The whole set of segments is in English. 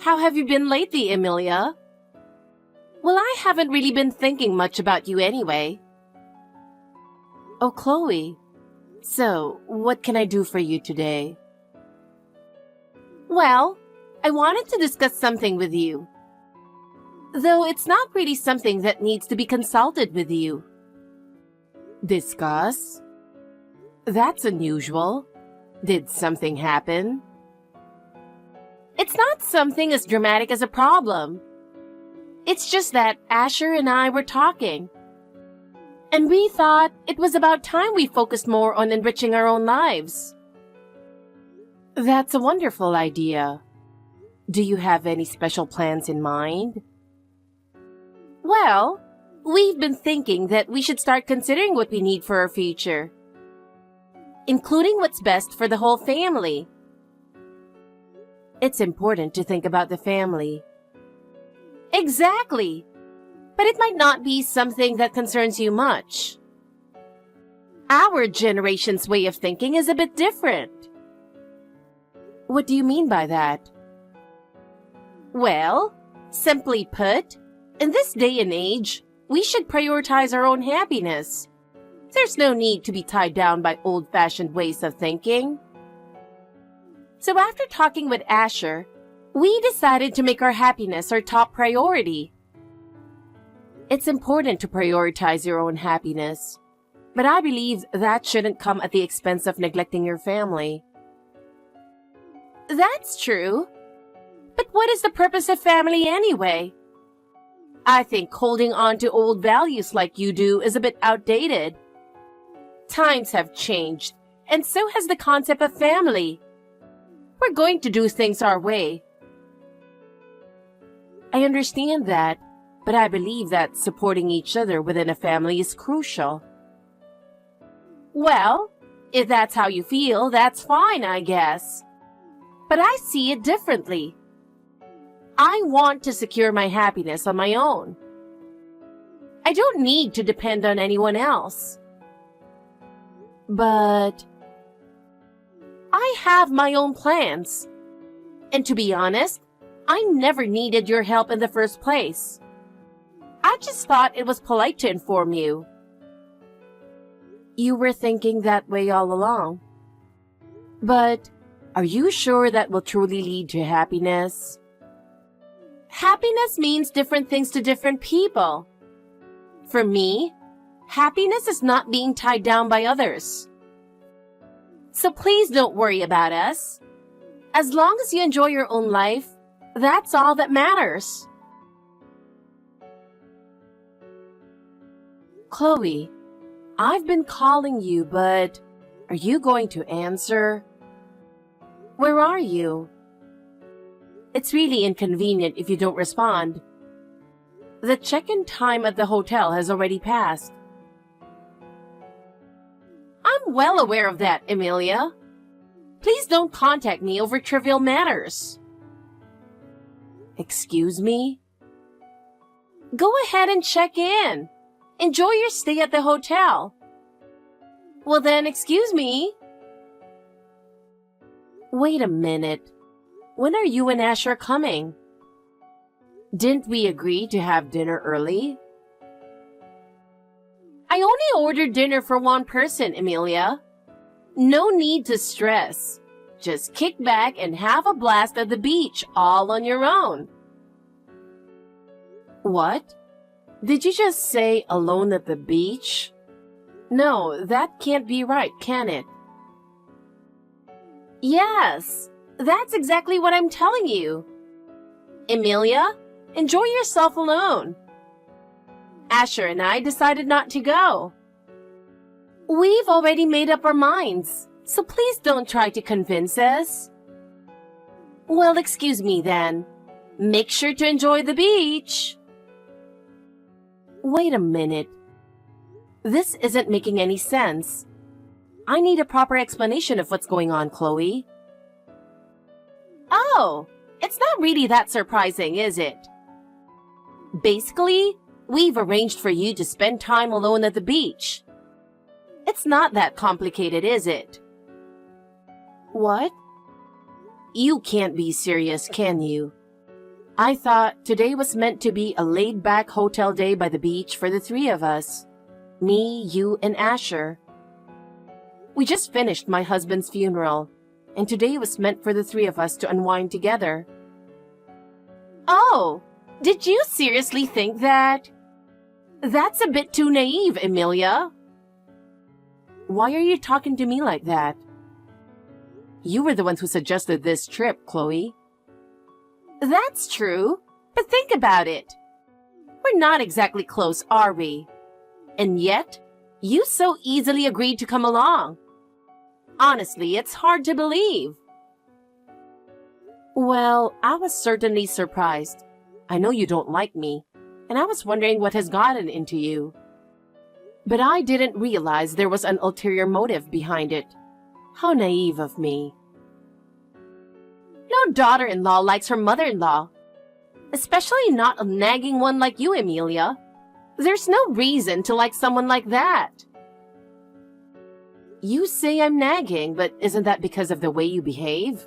How have you been lately, Emilia? Well, I haven't really been thinking much about you anyway. Oh, Chloe. So, what can I do for you today? Well, I wanted to discuss something with you. Though it's not really something that needs to be consulted with you. Discuss? That's unusual. Did something happen? It's not something as dramatic as a problem. It's just that Asher and I were talking. And we thought it was about time we focused more on enriching our own lives. That's a wonderful idea. Do you have any special plans in mind? Well, we've been thinking that we should start considering what we need for our future, including what's best for the whole family. It's important to think about the family. Exactly. But it might not be something that concerns you much. Our generation's way of thinking is a bit different. What do you mean by that? Well, simply put, in this day and age, we should prioritize our own happiness. There's no need to be tied down by old-fashioned ways of thinking. So after talking with Asher, we decided to make our happiness our top priority. It's important to prioritize your own happiness, but I believe that shouldn't come at the expense of neglecting your family. That's true. But what is the purpose of family anyway? I think holding on to old values like you do is a bit outdated. Times have changed, and so has the concept of family. We're going to do things our way. I understand that, but I believe that supporting each other within a family is crucial. Well, if that's how you feel, that's fine, I guess. But I see it differently. I want to secure my happiness on my own. I don't need to depend on anyone else. But I have my own plans. And to be honest, I never needed your help in the first place. I just thought it was polite to inform you. You were thinking that way all along. But are you sure that will truly lead to happiness? Happiness means different things to different people. For me, happiness is not being tied down by others. So please don't worry about us. As long as you enjoy your own life, that's all that matters. Chloe, I've been calling you, but are you going to answer? Where are you? It's really inconvenient if you don't respond. The check-in time at the hotel has already passed. I'm well aware of that, Emilia. Please don't contact me over trivial matters. Excuse me? Go ahead and check in. Enjoy your stay at the hotel. Well then, excuse me. Wait a minute. When are you and Asher coming? Didn't we agree to have dinner early? I only ordered dinner for one person, Emilia. No need to stress. Just kick back and have a blast at the beach all on your own. What? Did you just say alone at the beach? No, that can't be right, can it? Yes, that's exactly what I'm telling you. Emilia, enjoy yourself alone. Asher and I decided not to go. We've already made up our minds, so please don't try to convince us. Well, excuse me then. Make sure to enjoy the beach. Wait a minute. This isn't making any sense. I need a proper explanation of what's going on, Chloe. Oh, it's not really that surprising, is it? Basically, we've arranged for you to spend time alone at the beach. It's not that complicated, is it? What? You can't be serious, can you? I thought today was meant to be a laid-back hotel day by the beach for the three of us. Me, you, and Asher. We just finished my husband's funeral, and today was meant for the three of us to unwind together. Oh, did you seriously think that? That's a bit too naive, Emilia. Why are you talking to me like that? You were the ones who suggested this trip, Chloe. That's true, but think about it. We're not exactly close, are we? And yet, you so easily agreed to come along. Honestly, it's hard to believe. Well, I was certainly surprised. I know you don't like me, and I was wondering what has gotten into you. But I didn't realize there was an ulterior motive behind it. How naive of me. No daughter-in-law likes her mother-in-law. Especially not a nagging one like you, Emilia. There's no reason to like someone like that. You say I'm nagging, but isn't that because of the way you behave?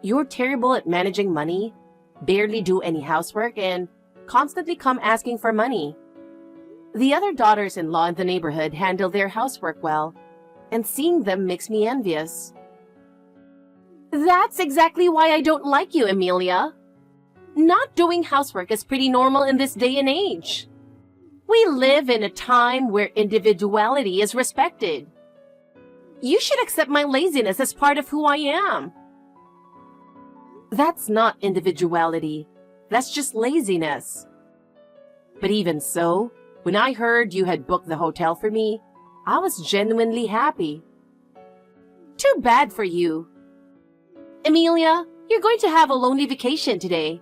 You're terrible at managing money, barely do any housework, and constantly come asking for money. The other daughters-in-law in the neighborhood handle their housework well, and seeing them makes me envious. That's exactly why I don't like you, Emilia. Not doing housework is pretty normal in this day and age. We live in a time where individuality is respected. You should accept my laziness as part of who I am. That's not individuality. That's just laziness. But even so, when I heard you had booked the hotel for me, I was genuinely happy. Too bad for you. Emilia, you're going to have a lonely vacation today.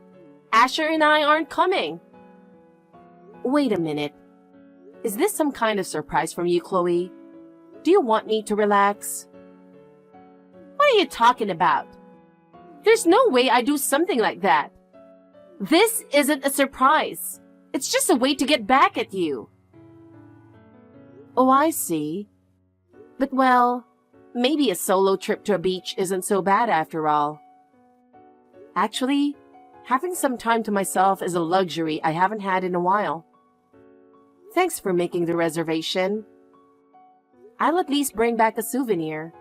Asher and I aren't coming. Wait a minute. Is this some kind of surprise from you, Chloe? Do you want me to relax? What are you talking about? There's no way I do something like that. This isn't a surprise. It's just a way to get back at you. Oh, I see. But well, maybe a solo trip to a beach isn't so bad after all. Actually, having some time to myself is a luxury I haven't had in a while. Thanks for making the reservation. I'll at least bring back a souvenir.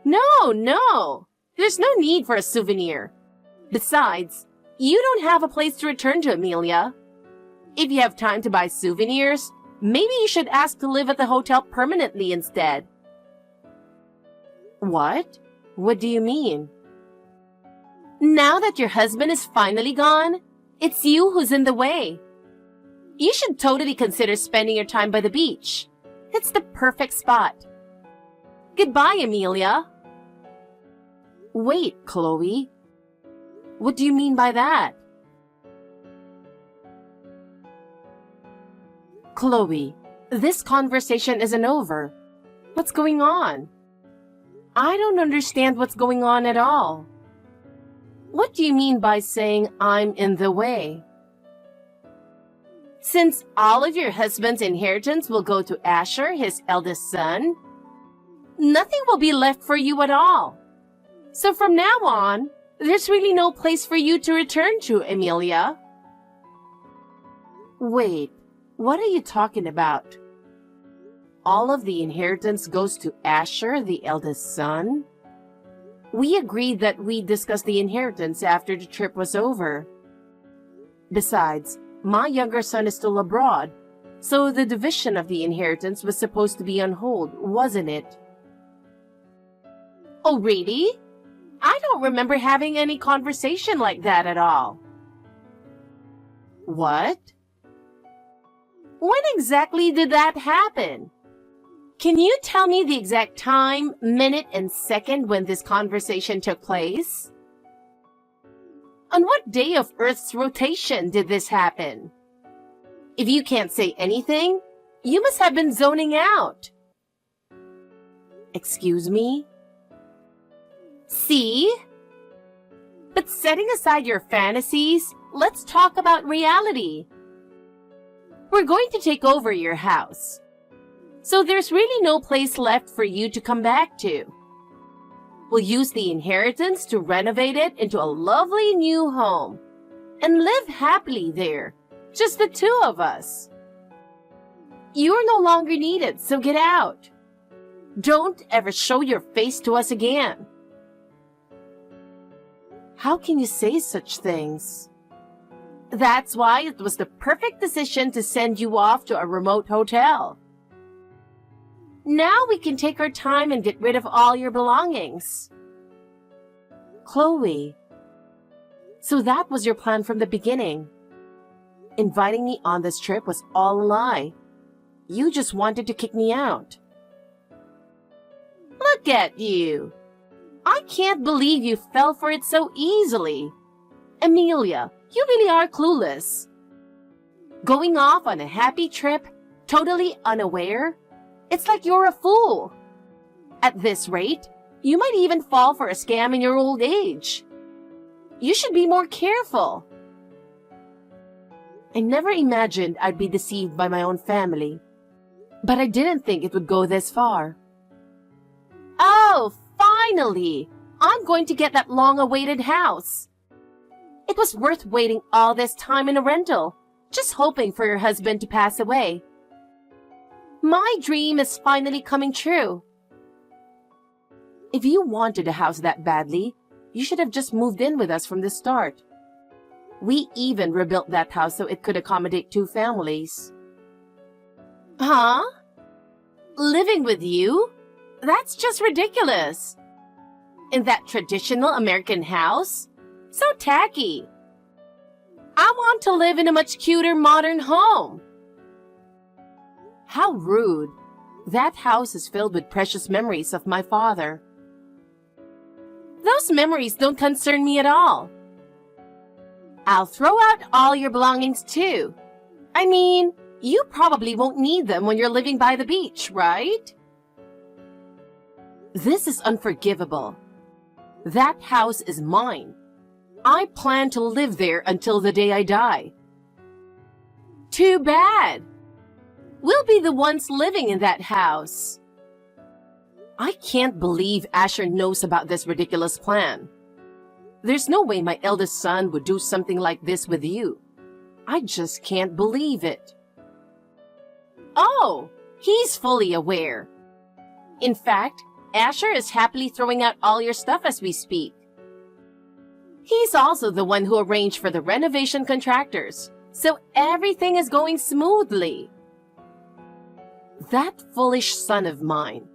No! There's no need for a souvenir. Besides, you don't have a place to return to, Emilia. If you have time to buy souvenirs, maybe you should ask to live at the hotel permanently instead. What? What do you mean? Now that your husband is finally gone, it's you who's in the way. You should totally consider spending your time by the beach. It's the perfect spot. Goodbye, Emilia. Wait, Chloe. What do you mean by that? Chloe, this conversation isn't over. What's going on? I don't understand what's going on at all. What do you mean by saying I'm in the way? Since all of your husband's inheritance will go to Asher, his eldest son, nothing will be left for you at all. So from now on, there's really no place for you to return to, Emilia. Wait, what are you talking about? All of the inheritance goes to Asher, the eldest son? We agreed that we'd discuss the inheritance after the trip was over. Besides, my younger son is still abroad, so the division of the inheritance was supposed to be on hold, wasn't it? Oh, really? I don't remember having any conversation like that at all. What? When exactly did that happen? Can you tell me the exact time, minute, and second when this conversation took place? On what day of Earth's rotation did this happen? If you can't say anything, you must have been zoning out. Excuse me? See? But setting aside your fantasies, let's talk about reality. We're going to take over your house. So there's really no place left for you to come back to. We'll use the inheritance to renovate it into a lovely new home and live happily there, just the two of us. You're no longer needed, so get out. Don't ever show your face to us again. How can you say such things? That's why it was the perfect decision to send you off to a remote hotel. Now we can take our time and get rid of all your belongings. Chloe, so that was your plan from the beginning. Inviting me on this trip was all a lie. You just wanted to kick me out. Look at you. I can't believe you fell for it so easily. Amelia, you really are clueless. Going off on a happy trip, totally unaware? It's like you're a fool. At this rate, you might even fall for a scam in your old age. You should be more careful. I never imagined I'd be deceived by my own family, but I didn't think it would go this far. Oh, finally! I'm going to get that long-awaited house. It was worth waiting all this time in a rental, just hoping for your husband to pass away. My dream is finally coming true. If you wanted a house that badly, you should have just moved in with us from the start. We even rebuilt that house so it could accommodate 2 families. Huh? Living with you? That's just ridiculous. In that traditional American house? So tacky. I want to live in a much cuter modern home. How rude. That house is filled with precious memories of my father. Those memories don't concern me at all. I'll throw out all your belongings too. I mean, you probably won't need them when you're living by the beach, right? This is unforgivable. That house is mine. I plan to live there until the day I die. Too bad. We'll be the ones living in that house. I can't believe Asher knows about this ridiculous plan. There's no way my eldest son would do something like this with you. I just can't believe it. Oh, he's fully aware. In fact, Asher is happily throwing out all your stuff as we speak. He's also the one who arranged for the renovation contractors, so everything is going smoothly. That foolish son of mine.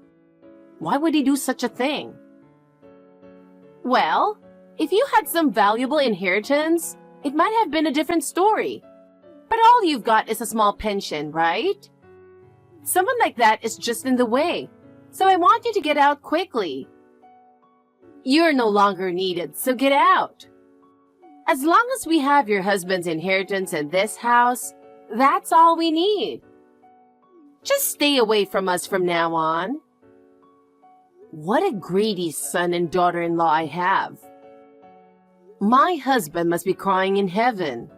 Why would he do such a thing? Well, if you had some valuable inheritance, it might have been a different story. But all you've got is a small pension, right? Someone like that is just in the way, so I want you to get out quickly. You're no longer needed, so get out. As long as we have your husband's inheritance in this house, that's all we need. Just stay away from us from now on. What a greedy son and daughter-in-law I have. My husband must be crying in heaven.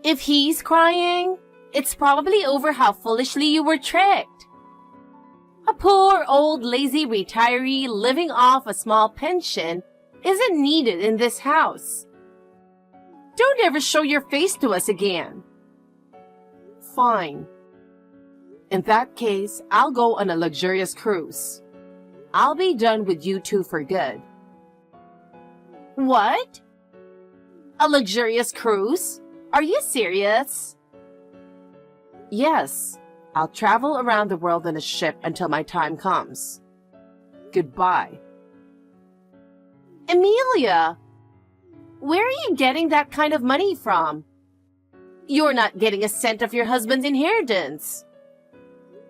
If he's crying, it's probably over how foolishly you were tricked. A poor old lazy retiree living off a small pension isn't needed in this house. Don't ever show your face to us again. Fine. In that case, I'll go on a luxurious cruise. I'll be done with you two for good. What? A luxurious cruise? Are you serious? Yes. I'll travel around the world on a ship until my time comes. Goodbye. Amelia! Where are you getting that kind of money from? You're not getting a cent of your husband's inheritance.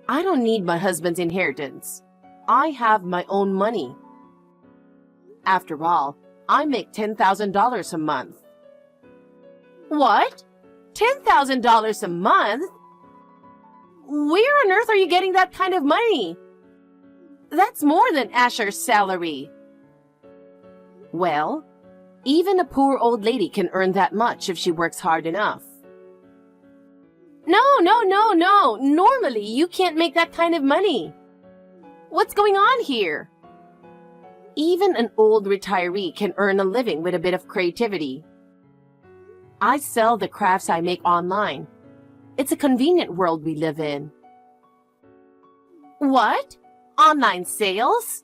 I don't need my husband's inheritance. I have my own money. After all, I make $10,000 a month. What? $10,000 a month? Where on earth are you getting that kind of money? That's more than Asher's salary. Well, even a poor old lady can earn that much if she works hard enough. No. Normally, you can't make that kind of money. What's going on here? Even an old retiree can earn a living with a bit of creativity. I sell the crafts I make online. It's a convenient world we live in. What? Online sales?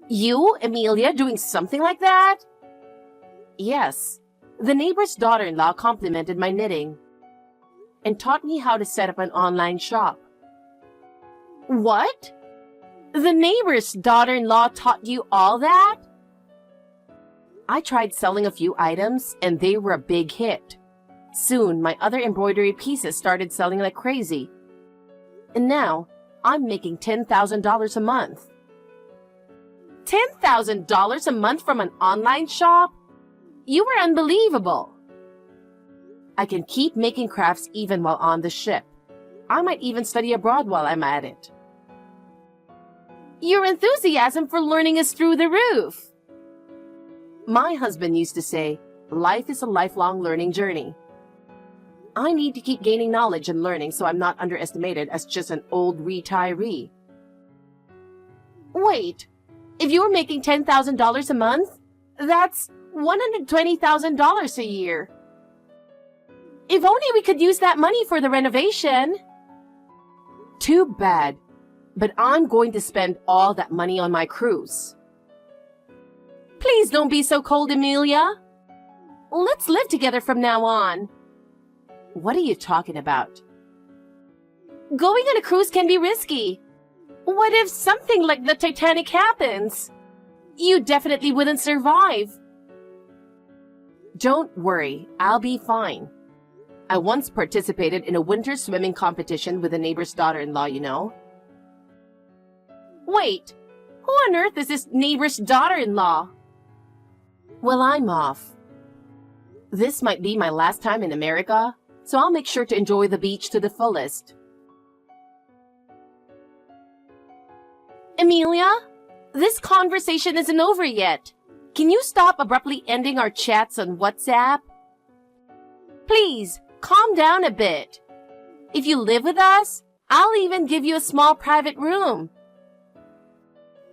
You, Amelia, doing something like that? Yes. The neighbor's daughter-in-law complimented my knitting and taught me how to set up an online shop. What? The neighbor's daughter-in-law taught you all that? I tried selling a few items and they were a big hit. Soon, my other embroidery pieces started selling like crazy. And now, I'm making $10,000 a month. $10,000 a month from an online shop? You were unbelievable. I can keep making crafts even while on the ship. I might even study abroad while I'm at it. Your enthusiasm for learning is through the roof. My husband used to say, life is a lifelong learning journey. I need to keep gaining knowledge and learning so I'm not underestimated as just an old retiree. Wait, if you were making $10,000 a month, that's $120,000 a year. If only we could use that money for the renovation. Too bad, but I'm going to spend all that money on my cruise. Please don't be so cold, Amelia. Let's live together from now on. What are you talking about? Going on a cruise can be risky. What if something like the Titanic happens? You definitely wouldn't survive. Don't worry, I'll be fine. I once participated in a winter swimming competition with a neighbor's daughter-in-law, you know. Wait, who on earth is this neighbor's daughter-in-law? Well, I'm off. This might be my last time in America, so I'll make sure to enjoy the beach to the fullest. Amelia, this conversation isn't over yet. Can you stop abruptly ending our chats on WhatsApp? Please, calm down a bit. If you live with us, I'll even give you a small private room.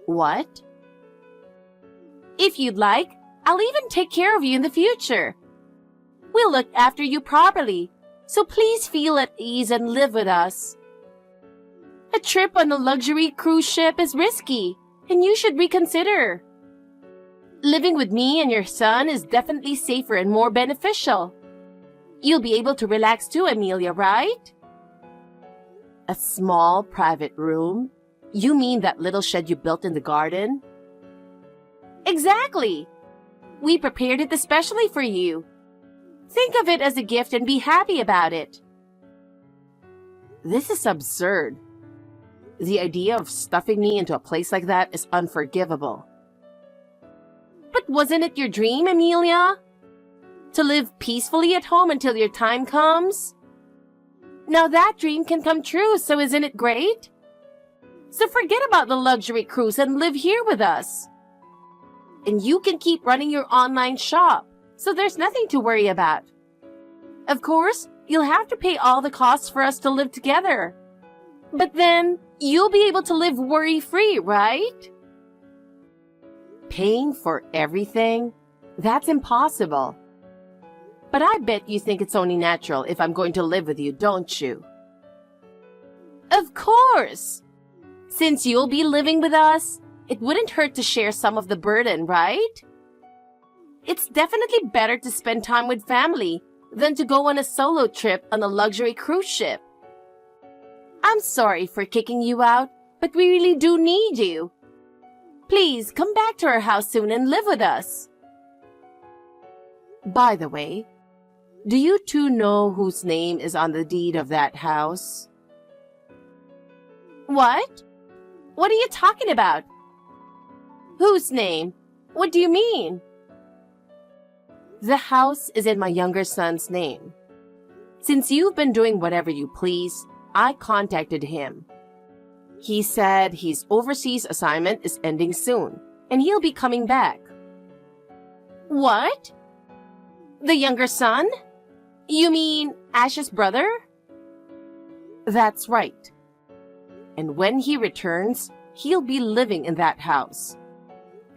What? If you'd like, I'll even take care of you in the future. We'll look after you properly, so please feel at ease and live with us. A trip on a luxury cruise ship is risky, and you should reconsider. Living with me and your son is definitely safer and more beneficial. You'll be able to relax too, Amelia, right? A small private room? You mean that little shed you built in the garden? Exactly. We prepared it especially for you. Think of it as a gift and be happy about it. This is absurd. The idea of stuffing me into a place like that is unforgivable. But wasn't it your dream, Amelia? To live peacefully at home until your time comes? Now that dream can come true, so isn't it great? So forget about the luxury cruise and live here with us. And you can keep running your online shop, so there's nothing to worry about. Of course, you'll have to pay all the costs for us to live together. But then, you'll be able to live worry-free, right? Paying for everything? That's impossible. But I bet you think it's only natural if I'm going to live with you, don't you? Of course! Since you'll be living with us, it wouldn't hurt to share some of the burden, right? It's definitely better to spend time with family than to go on a solo trip on a luxury cruise ship. I'm sorry for kicking you out, but we really do need you. Please come back to our house soon and live with us. By the way, do you two know whose name is on the deed of that house? What? What are you talking about? Whose name? What do you mean? The house is in my younger son's name. Since you've been doing whatever you please, I contacted him. He said his overseas assignment is ending soon, and he'll be coming back. What? The younger son? You mean Ash's brother? That's right. And when he returns, he'll be living in that house.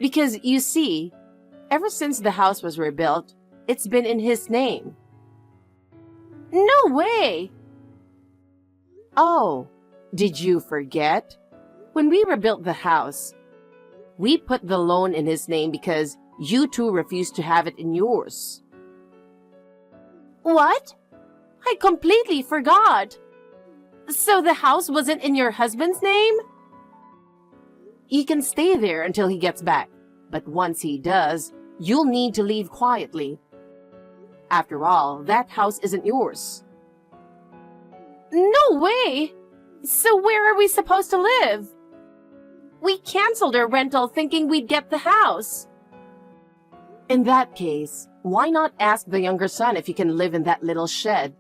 Because, you see, ever since the house was rebuilt, it's been in his name. No way! Oh, did you forget? When we rebuilt the house, we put the loan in his name because you two refused to have it in yours. What? I completely forgot. So the house wasn't in your husband's name? He can stay there until he gets back, but once he does, you'll need to leave quietly. After all, that house isn't yours. No way! So where are we supposed to live? We canceled our rental thinking we'd get the house. In that case, why not ask the younger son if he can live in that little shed?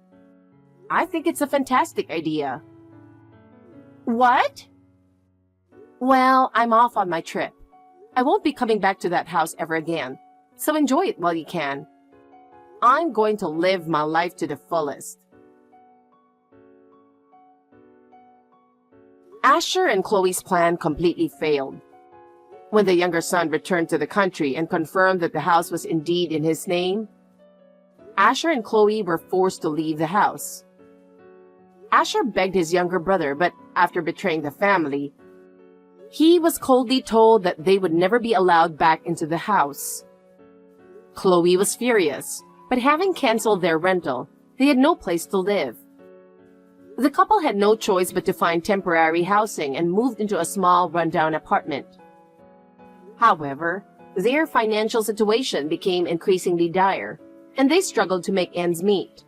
I think it's a fantastic idea. What? Well, I'm off on my trip. I won't be coming back to that house ever again, so enjoy it while you can. I'm going to live my life to the fullest. Asher and Chloe's plan completely failed. When the younger son returned to the country and confirmed that the house was indeed in his name, Asher and Chloe were forced to leave the house. Asher begged his younger brother, but after betraying the family, he was coldly told that they would never be allowed back into the house. Chloe was furious, but having canceled their rental, they had no place to live. The couple had no choice but to find temporary housing and moved into a small, rundown apartment. However, their financial situation became increasingly dire, and they struggled to make ends meet.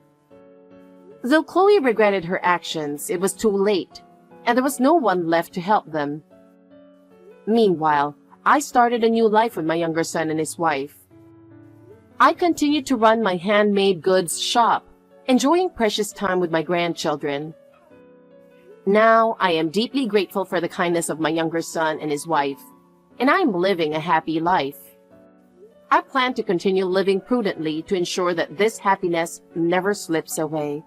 Though Chloe regretted her actions, it was too late, and there was no one left to help them. Meanwhile, I started a new life with my younger son and his wife. I continued to run my handmade goods shop, enjoying precious time with my grandchildren. Now, I am deeply grateful for the kindness of my younger son and his wife, and I am living a happy life. I plan to continue living prudently to ensure that this happiness never slips away.